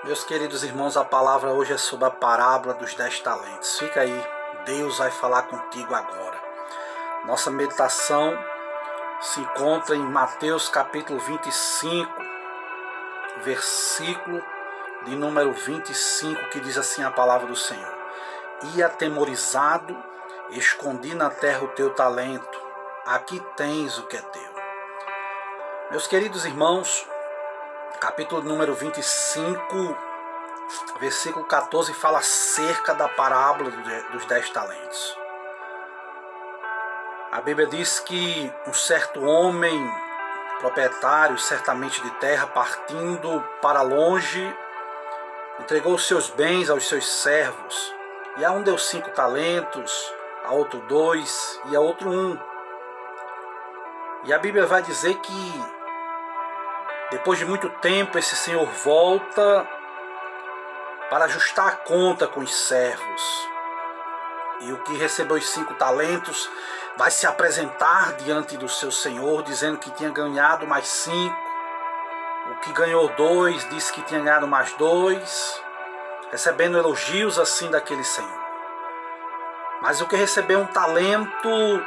Meus queridos irmãos, a palavra hoje é sobre a parábola dos 10 talentos. Fica aí, Deus vai falar contigo agora. Nossa meditação se encontra em Mateus capítulo 25, versículo de número 25, que diz assim a palavra do Senhor: E atemorizado, escondi na terra o teu talento, aqui tens o que é teu. Meus queridos irmãos, capítulo número 25, versículo 14, fala acerca da parábola dos 10 talentos. A Bíblia diz que um certo homem, proprietário certamente de terra, partindo para longe, entregou os seus bens aos seus servos. E a um deu 5 talentos, a outro 2 e a outro 1. E a Bíblia vai dizer que depois de muito tempo esse senhor volta para ajustar a conta com os servos. E o que recebeu os 5 talentos vai se apresentar diante do seu senhor, dizendo que tinha ganhado mais 5. O que ganhou 2 disse que tinha ganhado mais 2, recebendo elogios assim daquele senhor. Mas o que recebeu um talento,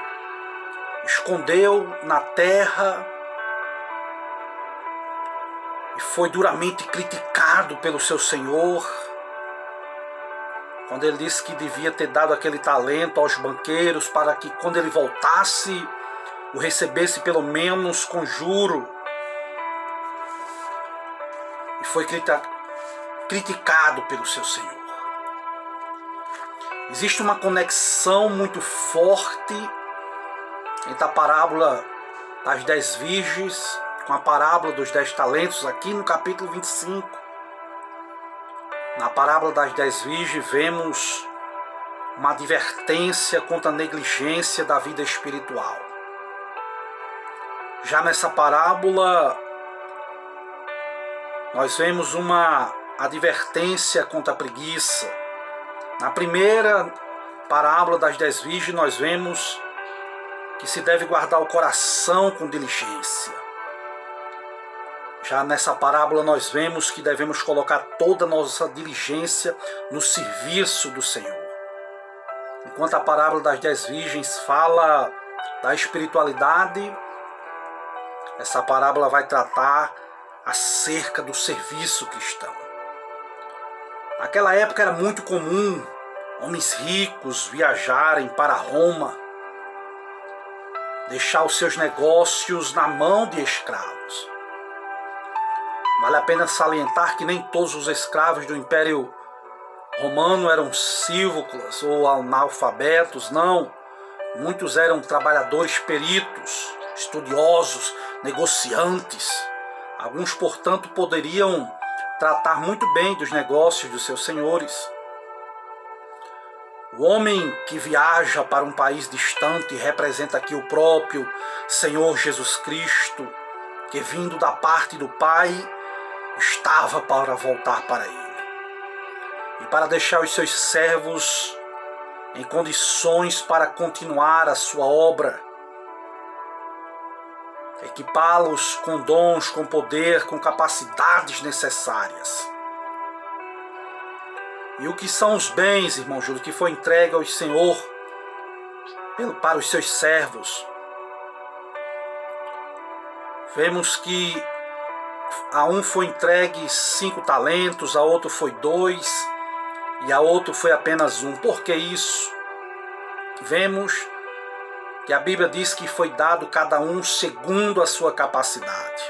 escondeu na terra e foi duramente criticado pelo seu senhor, quando ele disse que devia ter dado aquele talento aos banqueiros para que quando ele voltasse o recebesse pelo menos com juro. E foi criticado pelo seu senhor. Existe uma conexão muito forte entre a parábola das 10 virgens com a parábola dos 10 talentos aqui no capítulo 25. Na parábola das 10 virgens vemos uma advertência contra a negligência da vida espiritual. Já nessa parábola nós vemos uma advertência contra a preguiça. Na primeira parábola das 10 virgens nós vemos que se deve guardar o coração com diligência. Já nessa parábola nós vemos que devemos colocar toda a nossa diligência no serviço do Senhor. Enquanto a parábola das 10 virgens fala da espiritualidade, essa parábola vai tratar acerca do serviço cristão. Naquela época era muito comum homens ricos viajarem para Roma, deixar os seus negócios na mão de escravos. Vale a pena salientar que nem todos os escravos do Império Romano eram silvícolas ou analfabetos, não. Muitos eram trabalhadores peritos, estudiosos, negociantes. Alguns, portanto, poderiam tratar muito bem dos negócios dos seus senhores. O homem que viaja para um país distante representa aqui o próprio Senhor Jesus Cristo, que vindo da parte do Pai, estava para voltar para ele e para deixar os seus servos em condições para continuar a sua obra, equipá-los com dons, com poder, com capacidades necessárias. E o que são os bens, irmão Júlio, que foi entregue ao Senhor para os seus servos? Vemos que a um foi entregue 5 talentos, a outro foi 2 e a outro foi apenas 1. Por que isso? Vemos que a Bíblia diz que foi dado cada um segundo a sua capacidade.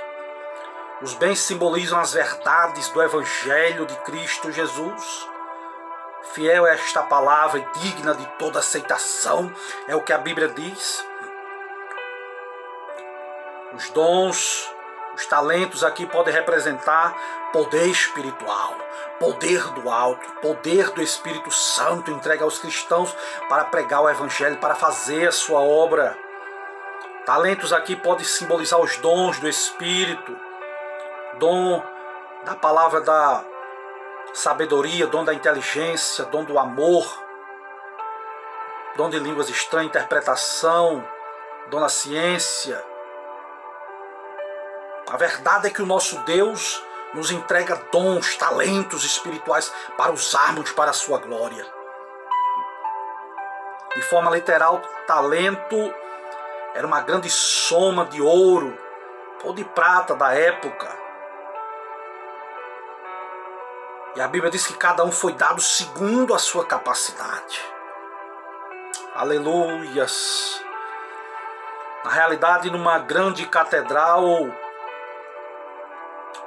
Os bens simbolizam as verdades do Evangelho de Cristo Jesus. Fiel é esta palavra e digna de toda aceitação, é o que a Bíblia diz. Os dons, os talentos aqui podem representar poder espiritual, poder do alto, poder do Espírito Santo entregue aos cristãos para pregar o Evangelho, para fazer a sua obra. Talentos aqui podem simbolizar os dons do Espírito, dom da palavra da sabedoria, dom da inteligência, dom do amor, dom de línguas estranhas, interpretação, dom da ciência. A verdade é que o nosso Deus nos entrega dons, talentos espirituais para usarmos para a sua glória. De forma literal, talento era uma grande soma de ouro ou de prata da época. E a Bíblia diz que cada um foi dado segundo a sua capacidade. Aleluias! Na realidade, numa grande catedral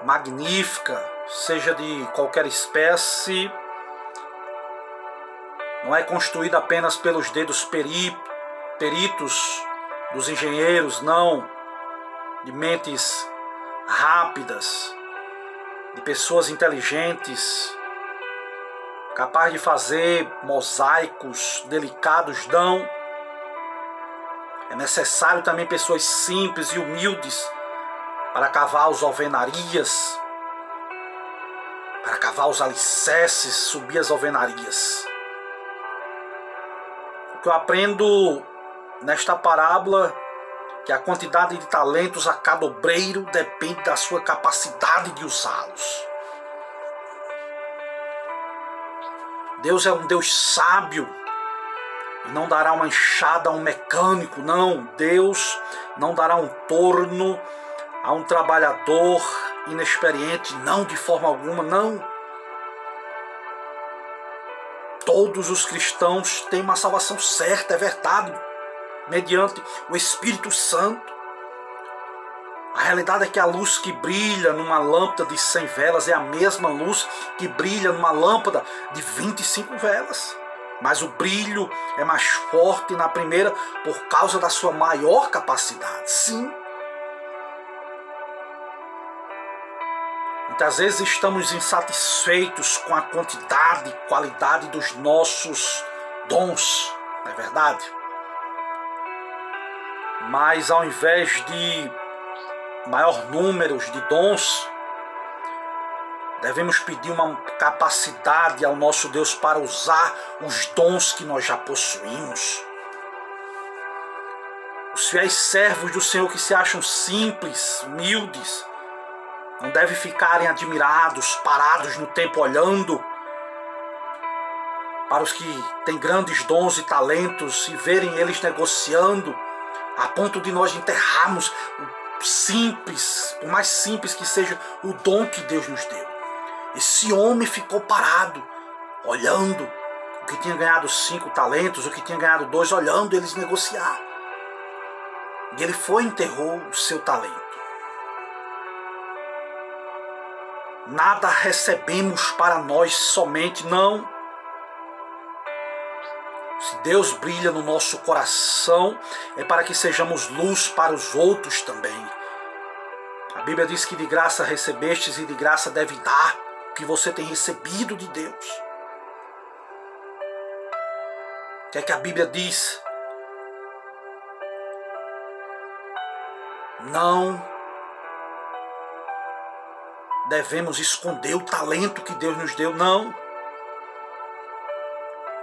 magnífica, seja de qualquer espécie, não é construída apenas pelos dedos peritos dos engenheiros, não, de mentes rápidas, de pessoas inteligentes, capazes de fazer mosaicos delicados, não. É necessário também pessoas simples e humildes para cavar as alvenarias, para cavar os alicerces, subir as alvenarias. O que eu aprendo nesta parábola que a quantidade de talentos a cada obreiro depende da sua capacidade de usá-los. Deus é um Deus sábio e não dará uma enxada a um mecânico, não. Deus não dará um torno a um trabalhador inexperiente, não, de forma alguma, não. Todos os cristãos têm uma salvação certa, é verdade, mediante o Espírito Santo. A realidade é que a luz que brilha numa lâmpada de 100 velas é a mesma luz que brilha numa lâmpada de 25 velas. Mas o brilho é mais forte na primeira por causa da sua maior capacidade. Sim. Muitas vezes estamos insatisfeitos com a quantidade e qualidade dos nossos dons, não é verdade? Mas ao invés de maior número de dons, devemos pedir uma capacidade ao nosso Deus para usar os dons que nós já possuímos. Os fiéis servos do Senhor que se acham simples, humildes, não devem ficarem admirados, parados no tempo olhando para os que têm grandes dons e talentos e verem eles negociando, a ponto de nós enterrarmos o simples, por mais simples que seja o dom que Deus nos deu. Esse homem ficou parado, olhando o que tinha ganhado 5 talentos, o que tinha ganhado 2, olhando eles negociar. E ele foi e enterrou o seu talento. Nada recebemos para nós somente, não. Se Deus brilha no nosso coração, é para que sejamos luz para os outros também. A Bíblia diz que de graça recebestes e de graça deve dar o que você tem recebido de Deus. O que é que a Bíblia diz? Não devemos esconder o talento que Deus nos deu, não.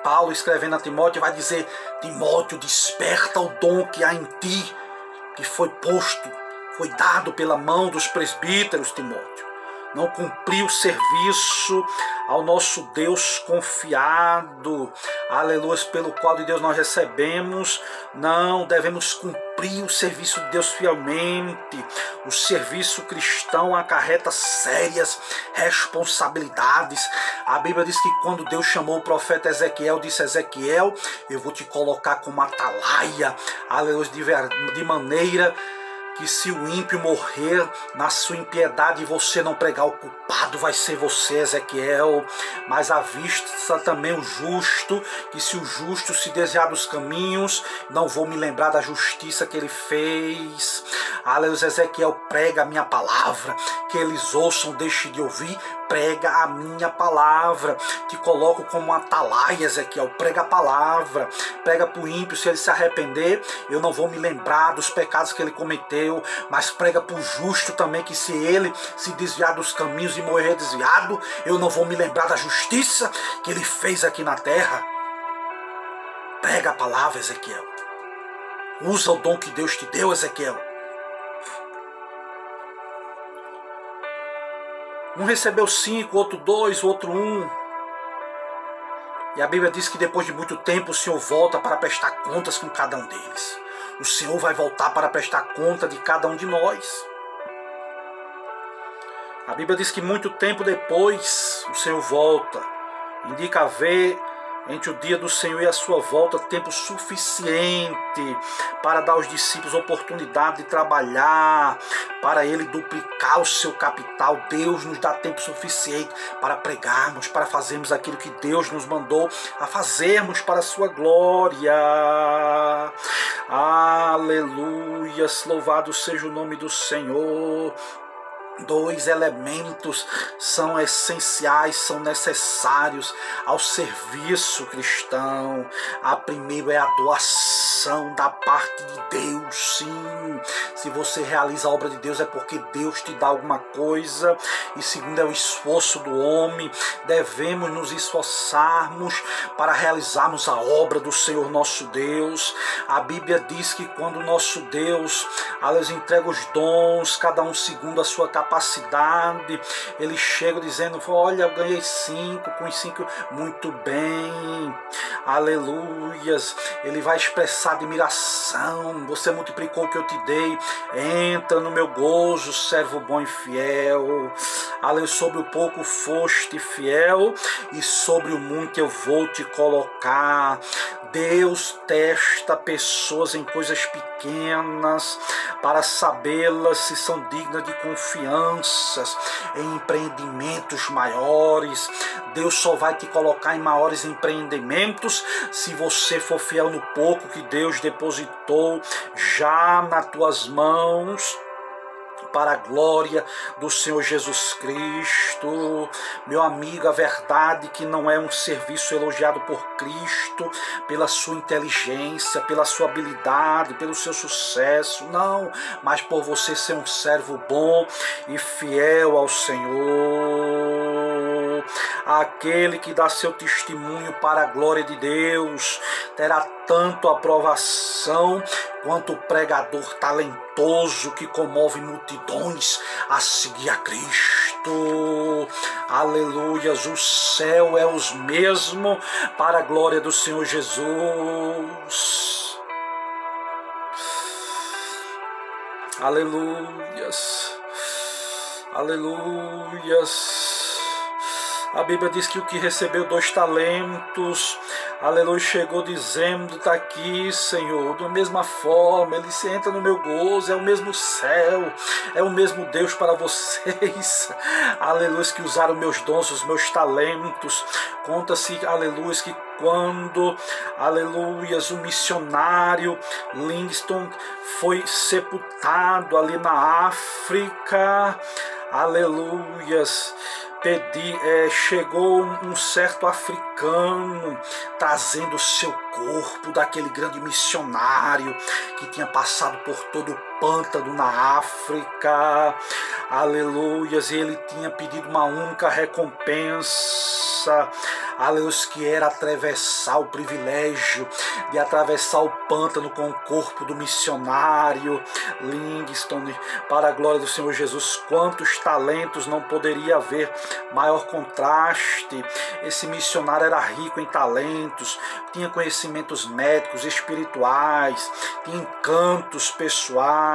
Paulo, escrevendo a Timóteo, vai dizer: Timóteo, desperta o dom que há em ti, que foi posto, foi dado pela mão dos presbíteros, Timóteo. Não cumpriu o serviço ao nosso Deus confiado, aleluia, pelo qual de Deus nós recebemos. Não devemos cumprir o serviço de Deus fielmente. O serviço cristão acarreta sérias responsabilidades. A Bíblia diz que quando Deus chamou o profeta Ezequiel, disse: Ezequiel, eu vou te colocar como atalaia, aleluia, de maneira que se o ímpio morrer na sua impiedade e você não pregar, o culpado vai ser você, Ezequiel. Mas à vista também o justo, que se o justo se desviar dos caminhos, não vou me lembrar da justiça que ele fez. Aleluia, Ezequiel, prega a minha palavra, que eles ouçam, deixe de ouvir, prega a minha palavra. Te coloco como um atalaia, Ezequiel, prega a palavra, prega para o ímpio, se ele se arrepender, eu não vou me lembrar dos pecados que ele cometeu, mas prega para o justo também, que se ele se desviar dos caminhos e morrer desviado, eu não vou me lembrar da justiça que ele fez aqui na terra. Prega a palavra, Ezequiel. Usa o dom que Deus te deu, Ezequiel. Um recebeu 5, outro 2, o outro 1. E a Bíblia diz que depois de muito tempo o Senhor volta para prestar contas com cada um deles. O Senhor vai voltar para prestar conta de cada um de nós. A Bíblia diz que muito tempo depois o Senhor volta. Indica haver entre o dia do Senhor e a sua volta tempo suficiente para dar aos discípulos oportunidade de trabalhar, para ele duplicar o seu capital. Deus nos dá tempo suficiente para pregarmos, para fazermos aquilo que Deus nos mandou a fazermos para a sua glória. Aleluias, louvado seja o nome do Senhor. 2 elementos são essenciais, são necessários ao serviço cristão. A primeira é a doação da parte de Deus, sim. Se você realiza a obra de Deus é porque Deus te dá alguma coisa. E segundo é o esforço do homem. Devemos nos esforçarmos para realizarmos a obra do Senhor nosso Deus. A Bíblia diz que quando o nosso Deus entrega os dons, cada um segundo a sua capacidade, ele chega dizendo: olha, eu ganhei 5, com os 5, muito bem, aleluias. Ele vai expressar admiração: você multiplicou o que eu te dei, entra no meu gozo, servo bom e fiel. Aleluia, sobre o pouco foste fiel e sobre o muito eu vou te colocar. Deus testa pessoas em coisas pequenas para sabê-las se são dignas de confianças em empreendimentos maiores. Deus só vai te colocar em maiores empreendimentos se você for fiel no pouco que Deus depositou já nas tuas mãos, para a glória do Senhor Jesus Cristo. Meu amigo, a verdade que não é um serviço elogiado por Cristo pela sua inteligência, pela sua habilidade, pelo seu sucesso, não, mas por você ser um servo bom e fiel ao Senhor. Aquele que dá seu testemunho para a glória de Deus terá tanto aprovação quanto o pregador talentoso que comove multidões a seguir a Cristo. Aleluias, o céu é os mesmo para a glória do Senhor Jesus. Aleluias, aleluias. A Bíblia diz que o que recebeu 2 talentos, aleluia, chegou dizendo: está aqui, Senhor. Da mesma forma, ele se entra no meu gozo, é o mesmo céu, é o mesmo Deus para vocês, aleluia, que usaram meus dons, os meus talentos. Conta-se, aleluia, que quando, aleluia, o missionário Livingstone foi sepultado ali na África, aleluia, chegou um certo africano trazendo o seu corpo daquele grande missionário que tinha passado por todo o pântano na África, aleluias, e ele tinha pedido uma única recompensa, aleluia, que era atravessar o privilégio de atravessar o pântano com o corpo do missionário Livingstone, para a glória do Senhor Jesus. Quantos talentos não poderia haver maior contraste? Esse missionário era rico em talentos, tinha conhecimentos médicos, espirituais, tinha encantos pessoais.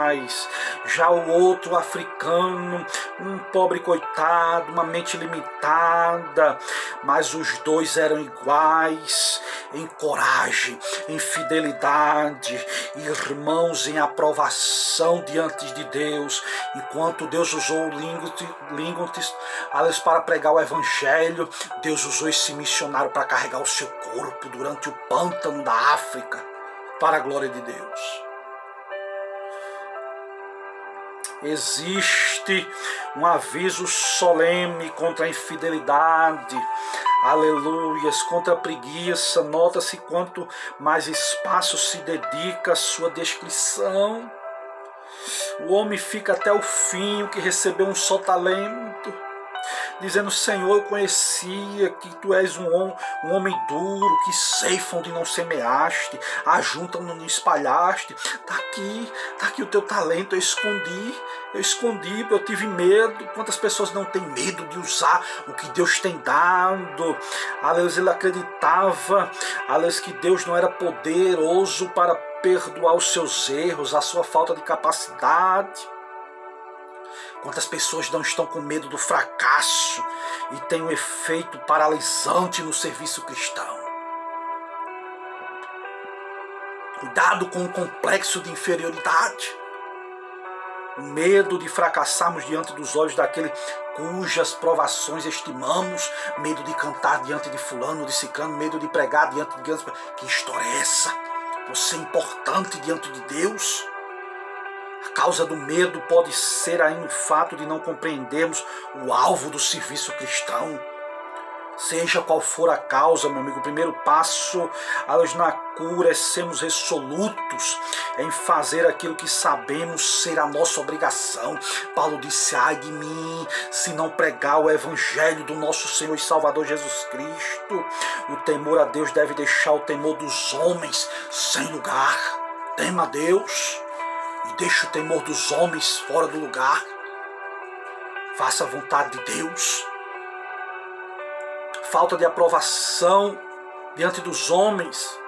Já o outro africano, um pobre coitado, uma mente limitada, mas os dois eram iguais em coragem, em fidelidade, irmãos em aprovação diante de Deus. Enquanto Deus usou o Livingstone para pregar o evangelho, Deus usou esse missionário para carregar o seu corpo durante o pântano da África, para a glória de Deus. Existe um aviso solene contra a infidelidade, aleluias, contra a preguiça. Nota-se quanto mais espaço se dedica à sua descrição. O homem fica até o fim, o que recebeu um só talento. dizendo: Senhor, eu conhecia que tu és um homem duro, que ceifa onde não semeaste, ajunta onde não espalhaste. Está aqui o teu talento, eu escondi, eu tive medo. Quantas pessoas não têm medo de usar o que Deus tem dado? Aleluia, ele acreditava, aleluia, que Deus não era poderoso para perdoar os seus erros, a sua falta de capacidade. Quantas pessoas não estão com medo do fracasso e tem um efeito paralisante no serviço cristão? Cuidado com o complexo de inferioridade. O medo de fracassarmos diante dos olhos daquele cujas provações estimamos, medo de cantar diante de fulano, de ciclano, medo de pregar diante de Deus. Que história é essa? Você é importante diante de Deus? A causa do medo pode ser ainda o fato de não compreendermos o alvo do serviço cristão. Seja qual for a causa, meu amigo, o primeiro passo na cura é sermos resolutos em fazer aquilo que sabemos ser a nossa obrigação. Paulo disse: ai de mim, se não pregar o evangelho do nosso Senhor e Salvador Jesus Cristo. O temor a Deus deve deixar o temor dos homens sem lugar. Tema a Deus e deixe o temor dos homens fora do lugar. Faça a vontade de Deus. Falta de aprovação diante dos homens.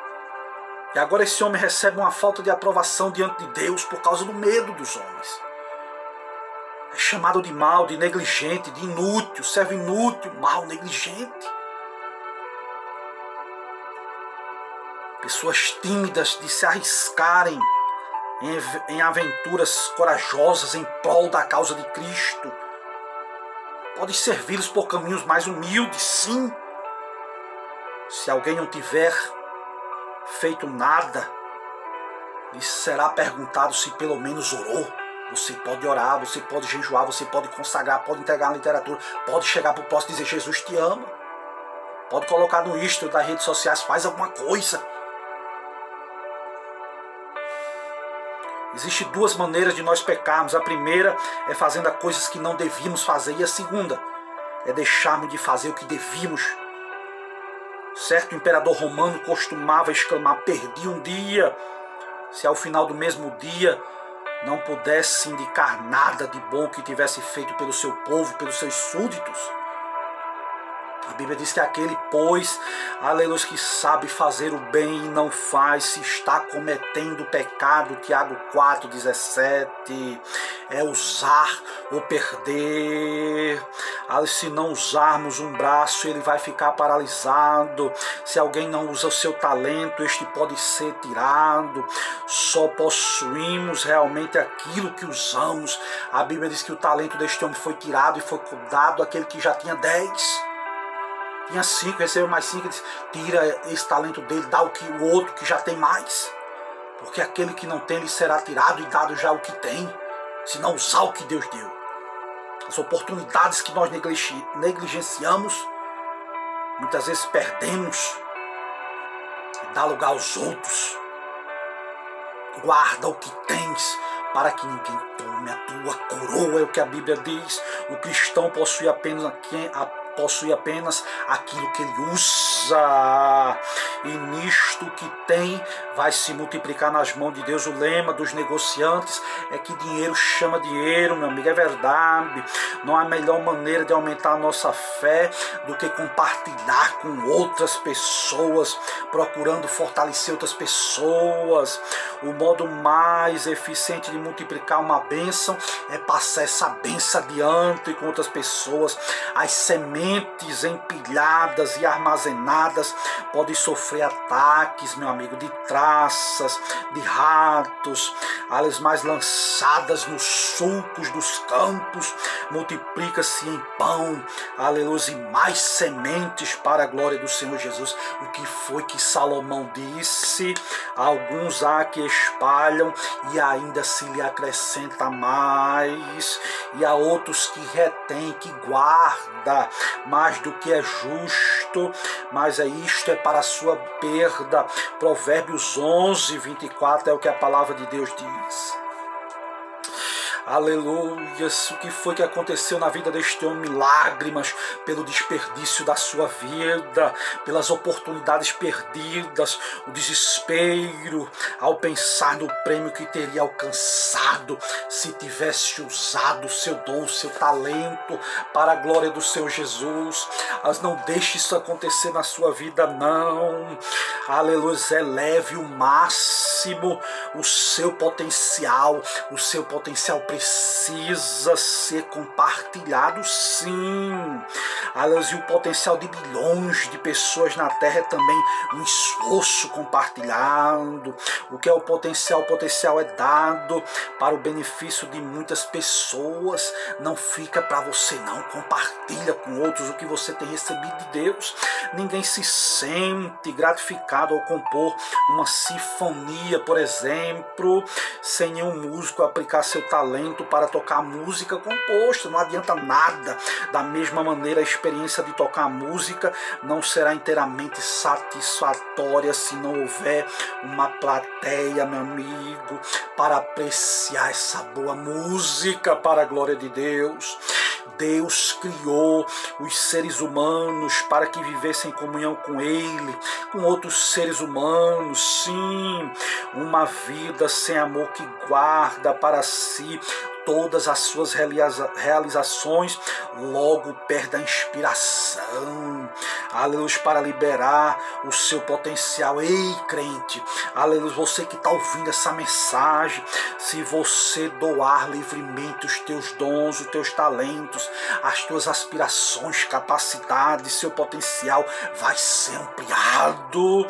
E agora esse homem recebe uma falta de aprovação diante de Deus por causa do medo dos homens. É chamado de mal, de negligente, de inútil, servo inútil, mal, negligente. Pessoas tímidas de se arriscarem em aventuras corajosas em prol da causa de Cristo. Pode servi-los por caminhos mais humildes, sim. Se alguém não tiver feito nada, lhe será perguntado se pelo menos orou. Você pode orar, você pode jejuar, você pode consagrar, pode entregar na literatura, pode chegar para o próximo e dizer: Jesus te ama. Pode colocar no history das redes sociais: faz alguma coisa. Existem duas maneiras de nós pecarmos. A primeira é fazendo coisas que não devíamos fazer. E a segunda é deixarmos de fazer o que devíamos. Certo imperador romano costumava exclamar: perdi um dia. Se ao final do mesmo dia não pudesse indicar nada de bom que tivesse feito pelo seu povo, pelos seus súditos. A Bíblia diz que aquele, pois, aleluia, que sabe fazer o bem e não faz, se está cometendo pecado. Tiago 4,17. É usar ou perder. Se não usarmos um braço, ele vai ficar paralisado. Se alguém não usa o seu talento, este pode ser tirado. Só possuímos realmente aquilo que usamos. A Bíblia diz que o talento deste homem foi tirado e foi dado àquele que já tinha 10. Tinha 5, recebeu mais 5, tira esse talento dele, dá o outro que já tem mais. Porque aquele que não tem, lhe será tirado e dado já o que tem, se não usar o que Deus deu. As oportunidades que nós negligenciamos, muitas vezes perdemos e dá lugar aos outros. Guarda o que tens, para que ninguém tome a tua coroa, é o que a Bíblia diz. O cristão possui apenas aquilo que ele usa, e nisto que tem vai se multiplicar nas mãos de Deus. O lema dos negociantes é que dinheiro chama dinheiro, meu amigo, é verdade. Não há melhor maneira de aumentar a nossa fé do que compartilhar com outras pessoas, procurando fortalecer outras pessoas. O modo mais eficiente de multiplicar uma bênção é passar essa bênção adiante com outras pessoas. As sementes empilhadas e armazenadas podem sofrer ataques, meu amigo, de traças, de ratos. As mais lançadas nos sulcos dos campos, multiplica-se em pão, aleluia, e mais sementes para a glória do Senhor Jesus. O que foi que Salomão disse? Alguns há que espalham e ainda se lhe acrescenta mais, e há outros que retém, que guarda mais do que é justo, mas isto é para a sua perda. Provérbios 11:24 é o que a palavra de Deus diz. Aleluia. O que foi que aconteceu na vida deste homem? Lágrimas pelo desperdício da sua vida, pelas oportunidades perdidas, o desespero ao pensar no prêmio que teria alcançado se tivesse usado o seu dom, o seu talento para a glória do Senhor Jesus. Mas não deixe isso acontecer na sua vida, não. Aleluia. Eleve o máximo o seu potencial. O seu potencial precisa ser compartilhado, sim. Aleluia. E o potencial de bilhões de pessoas na Terra é também um esforço compartilhado. O que é o potencial? O potencial é dado para o benefício de muitas pessoas. Não fica para você, não. Compartilha com outros o que você tem recebido de Deus. Ninguém se sente gratificado ao compor uma sinfonia, por exemplo, sem nenhum músico aplicar seu talento para tocar música composta. Não adianta nada. Da mesma maneira, a experiência de tocar música não será inteiramente satisfatória se não houver uma plateia, meu amigo, para apreciar essa boa música para a glória de Deus. Deus criou os seres humanos para que vivessem em comunhão com Ele, com outros seres humanos, sim. Uma vida sem amor que guarda para si todas as suas realizações, logo perde a inspiração. Aleluia, para liberar o seu potencial. Ei, crente, aleluia, você que está ouvindo essa mensagem, se você doar livremente os teus dons, os teus talentos, as tuas aspirações, capacidades, seu potencial vai ser ampliado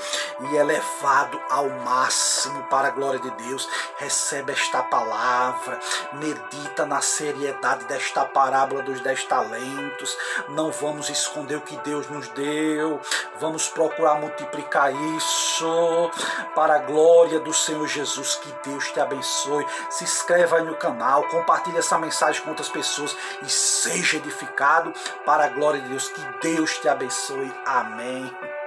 e elevado ao máximo para a glória de Deus. Recebe esta palavra, medita na seriedade desta parábola dos 10 talentos. Não vamos esconder o que Deus nos deu, vamos procurar multiplicar isso para a glória do Senhor Jesus. Que Deus te abençoe. Se inscreva aí no canal, compartilhe essa mensagem com outras pessoas e seja edificado para a glória de Deus. Que Deus te abençoe. Amém.